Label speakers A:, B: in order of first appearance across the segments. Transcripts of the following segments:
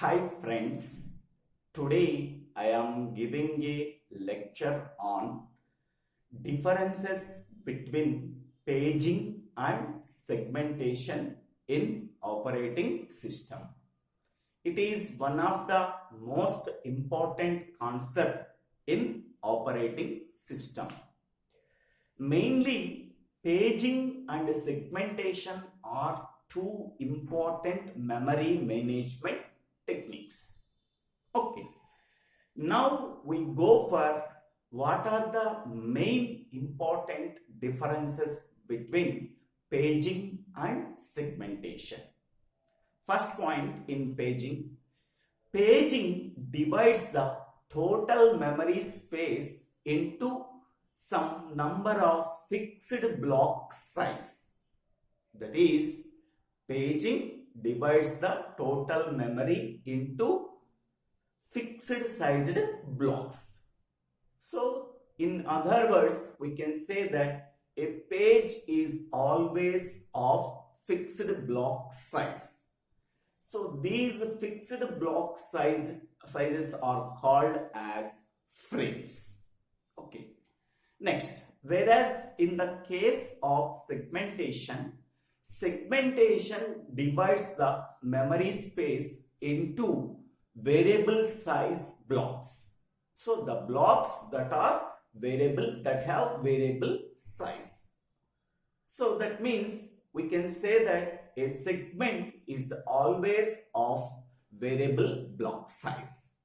A: Hi friends, today I am giving a lecture on differences between paging and segmentation in operating system. It is one of the most important concept in operating system. Mainly, paging and segmentation are two important memory management techniques. Okay, now we go for what are the main important differences between paging and segmentation. First point in paging, paging divides the total memory space into some number of fixed block size. That is, paging divides the total memory into fixed sized blocks. So, in other words, we can say that a page is always of fixed block size. So, these fixed block sizes are called as frames. Okay. Next, whereas in the case of segmentation divides the memory space into variable size blocks. So the blocks that are variable, that have variable size. So that means we can say that a segment is always of variable block size.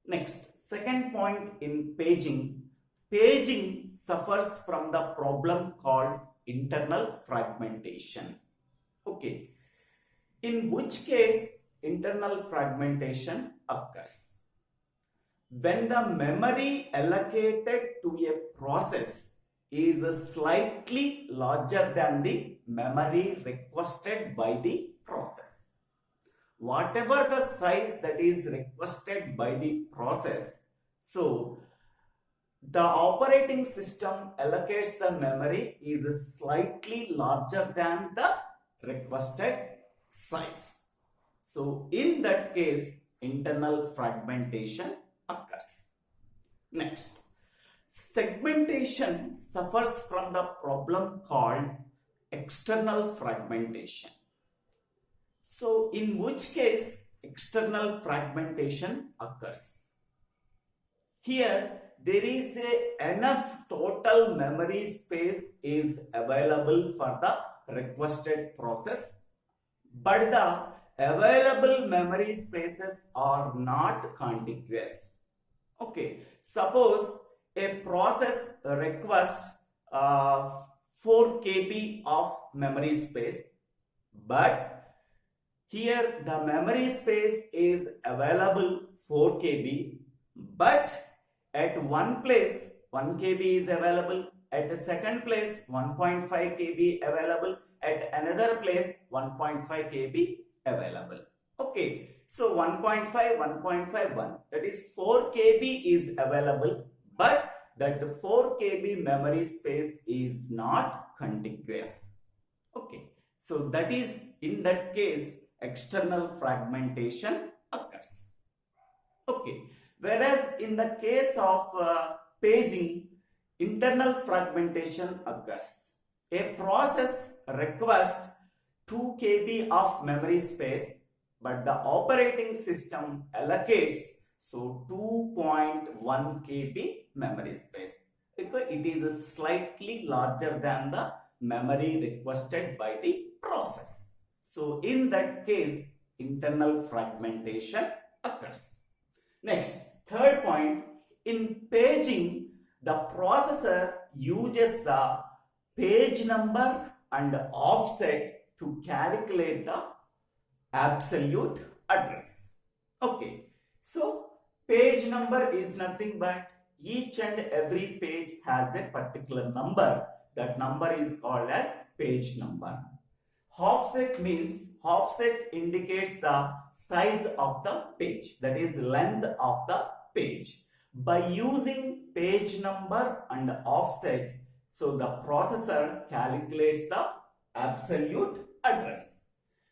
A: Next, second point in paging, paging suffers from the problem called internal fragmentation. Okay, in which case internal fragmentation occurs when the memory allocated to a process is slightly larger than the memory requested by the process. Whatever the size that is requested by the process, so the operating system allocates the memory is slightly larger than the requested size. So in that case, internal fragmentation occurs. Next, segmentation suffers from the problem called external fragmentation. So in which case external fragmentation occurs? Here there is enough total memory space is available for the requested process, but the available memory spaces are not contiguous. Okay, suppose a process requests 4 KB of memory space, but here the memory space is available 4 KB, but at one place 1 KB is available, at the second place 1.5 KB available, at another place 1.5 KB available. Okay, so 1.5, 1.51, that is 4 KB is available, but that 4 KB memory space is not contiguous. Okay, so that is, in that case, external fragmentation occurs. Okay, whereas in the case of paging, internal fragmentation occurs. A process requests 2 KB of memory space, but the operating system allocates 2.1 KB memory space because it is slightly larger than the memory requested by the process. So in that case, internal fragmentation occurs. Next, third point, in paging, the processor uses the page number and offset to calculate the absolute address. Okay, so page number is nothing but each and every page has a particular number. That number is called as page number. Offset means, offset indicates the size of the page, that is length of the page. By using page number and offset, so the processor calculates the absolute address.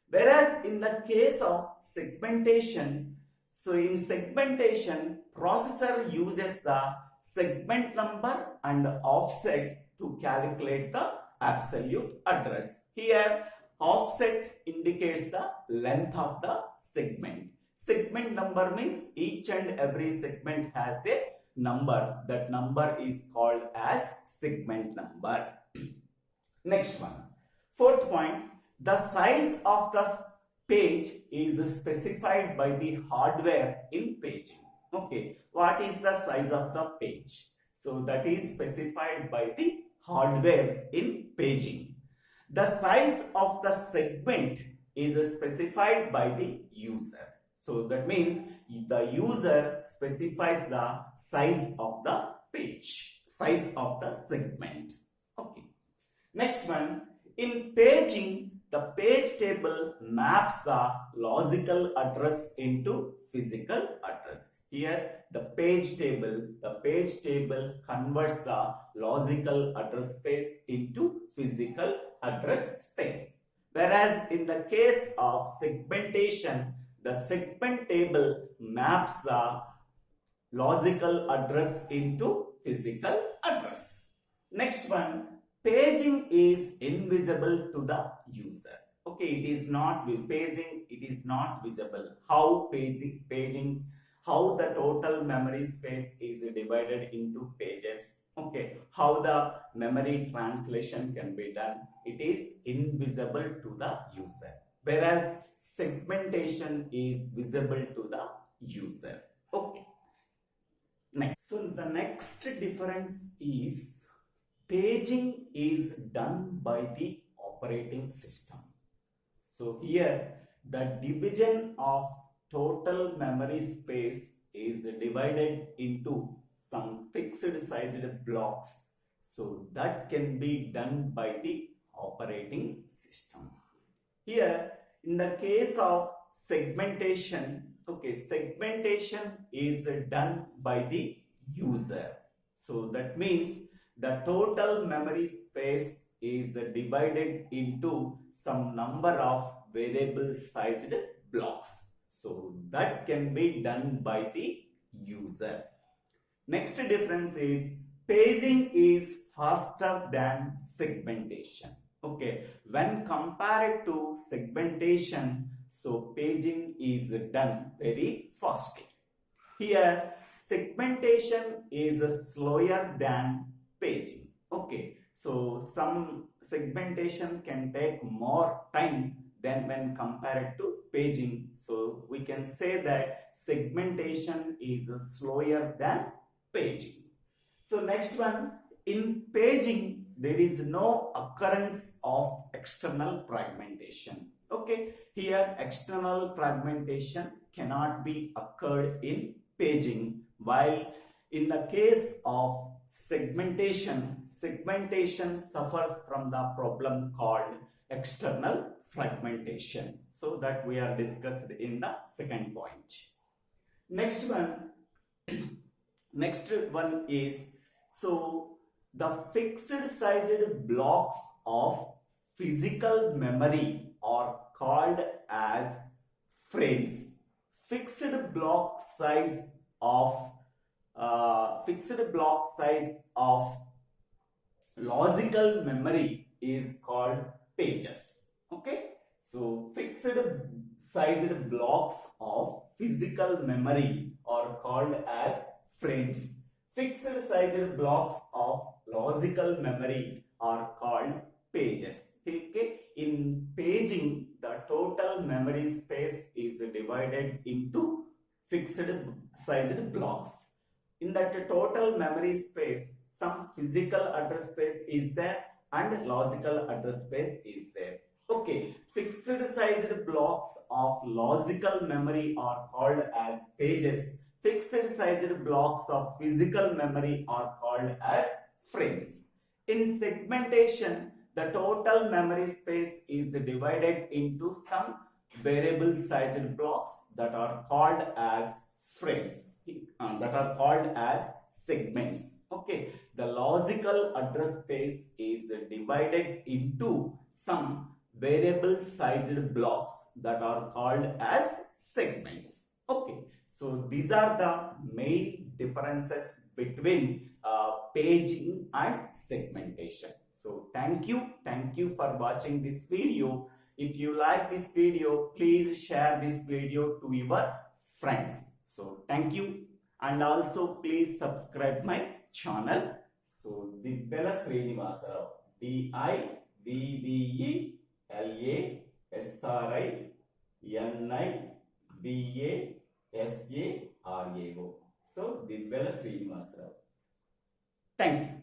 A: Whereas in the case of segmentation, so in segmentation, processor uses the segment number and offset to calculate the absolute address. Here, offset indicates the length of the segment. Segment number means each and every segment has a number. That number is called as segment number. Next one. Fourth point, the size of the page is specified by the hardware in paging. Okay, what is the size of the page? So that is specified by the hardware in paging. The size of the segment is specified by the user. So that means the user specifies the size of the page, size of the segment. Okay. Next one, in paging, the page table maps the logical address into physical address. Here, the page table converts the logical address space into physical address space. Whereas in the case of segmentation, the segment table maps the logical address into physical address. Next one, paging is invisible to the user. Okay, it is not paging, it is not visible. How paging, how the total memory space is divided into pages. Okay, how the memory translation can be done. It is invisible to the user. Whereas segmentation is visible to the user. Okay. Next. So the next difference is paging is done by the operating system. So here the division of total memory space is divided into some fixed sized blocks. So that can be done by the operating system. Here in the case of segmentation, okay, segmentation is done by the user. So that means the total memory space is divided into some number of variable sized blocks. So that can be done by the user. Next difference is paging is faster than segmentation. Okay, when compared to segmentation, so paging is done very fastly. Here segmentation is slower than paging. Okay, so some segmentation can take more time than when compared to paging. So we can say that segmentation is slower than paging. So next one, in paging there is no occurrence of external fragmentation. Okay, here external fragmentation cannot be occurred in paging, while in the case of segmentation suffers from the problem called external fragmentation. So that we are discussed in the second point. Next one is, so the fixed sized blocks of physical memory are called as frames. Fixed block size of logical memory is called pages. Okay, so fixed sized blocks of physical memory are called as frames. Fixed sized blocks of logical memory are called pages. Okay, in paging the total memory space is divided into fixed sized blocks. In that total memory space, some physical address space is there and logical address space is there. Okay, fixed sized blocks of logical memory are called as pages. Fixed sized blocks of physical memory are called as frames. In segmentation, the total memory space is divided into some variable sized blocks that are called as frames, that are called as segments. Okay, the logical address space is divided into some variable sized blocks that are called as segments. Okay, so these are the main differences between paging and segmentation. So thank you for watching this video. If you like this video, please share this video to your friends. So thank you, and also please subscribe my channel. So DIVVELA SRINIVASA, DIVVELA SRINIVASA. So DIVVELA SRINIVASA. Thank you.